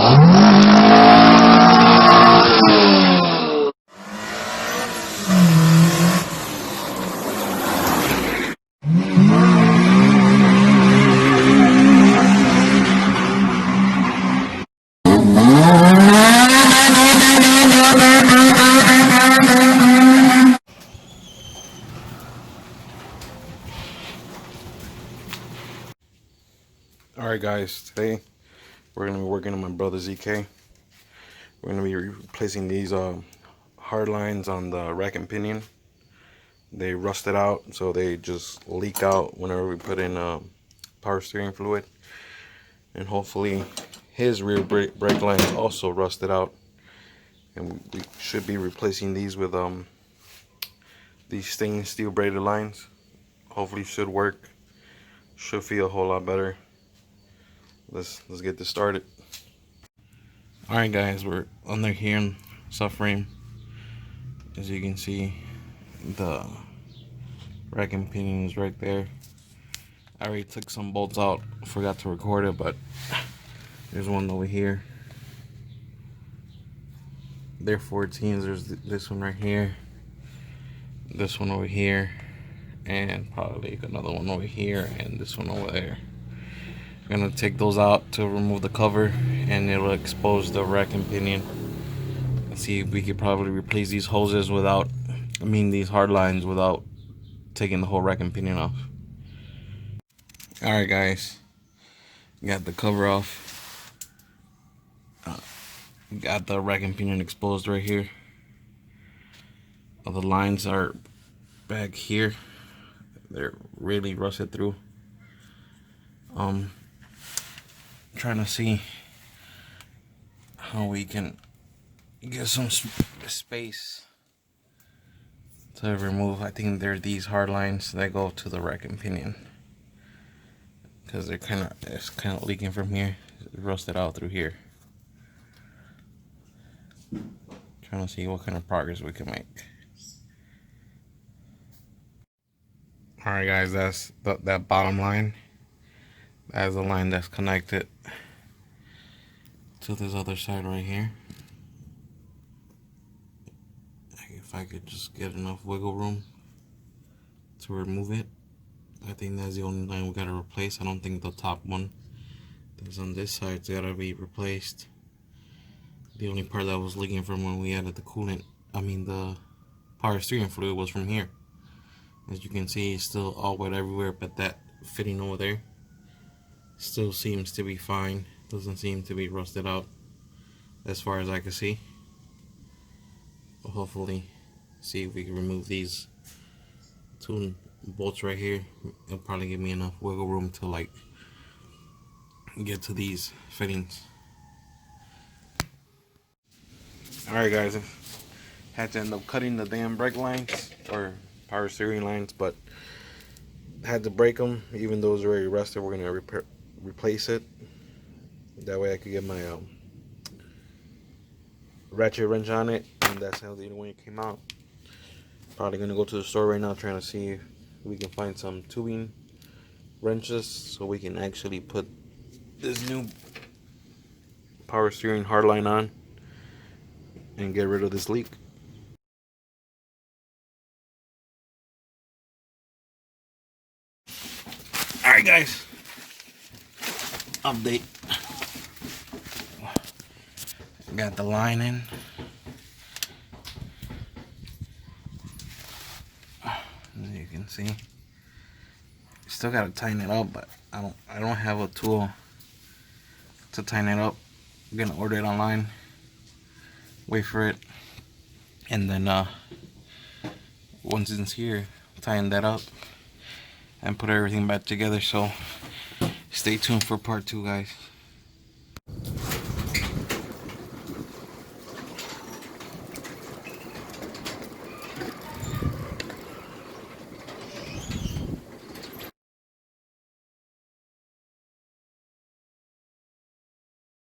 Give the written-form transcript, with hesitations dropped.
Alright guys, today we're going to be working on my brother ZK. We're going to be replacing these hard lines on the rack and pinion. They rusted out, so they just leak out whenever we put in power steering fluid. And hopefully his rear brake line also rusted out. And we should be replacing these with these stainless steel braided lines. Hopefully should work. Should feel a whole lot better. Let's get this started. Alright guys, we're under here in subframe. As you can see, the rack and pinion is right there. I already took some bolts out, forgot to record it, but there's one over here. They're 14s. There's this one right here, this one over here, and probably another one over here, and this one over there. I'm gonna take those out to remove the cover, and it'll expose the rack and pinion. Let's see if we could probably replace these hoses without, these hard lines without taking the whole rack and pinion off. Alright guys, got the cover off. Got the rack and pinion exposed right here. The lines are back here. They're really rusted through. Trying to see how we can get some space to remove. I think they're these hard lines that go to the rack and pinion, because it's kind of leaking from here. It's rusted out through here. Trying to see what kind of progress we can make. All right guys, that's that bottom line. That's the line that's connected to this other side right here. If I could just get enough wiggle room to remove it. I think that's the only line we gotta replace. I don't think the top one that's on this side's gotta be replaced. The only part that was leaking from when we added the coolant, the power steering fluid, was from here. As you can see, it's still all wet everywhere, but that fitting over there still seems to be fine. Doesn't seem to be rusted out as far as I can see. But hopefully see if we can remove these two bolts right here. It'll probably give me enough wiggle room to get to these fittings. Alright guys, had to end up cutting the damn brake lines or power steering lines, but had to break them. Even though it's already rusted, we're gonna replace it. That way I could get my ratchet wrench on it, and that's how the way it came out. Probably gonna go to the store right now, trying to see if we can find some tubing wrenches so we can actually put this new power steering hardline on and get rid of this leak. Alright guys, update. Got the line in. As you can see, still gotta tighten it up, but I don't have a tool to tighten it up. I'm gonna order it online, wait for it, and then once it's here, tighten that up and put everything back together. So stay tuned for part 2, guys.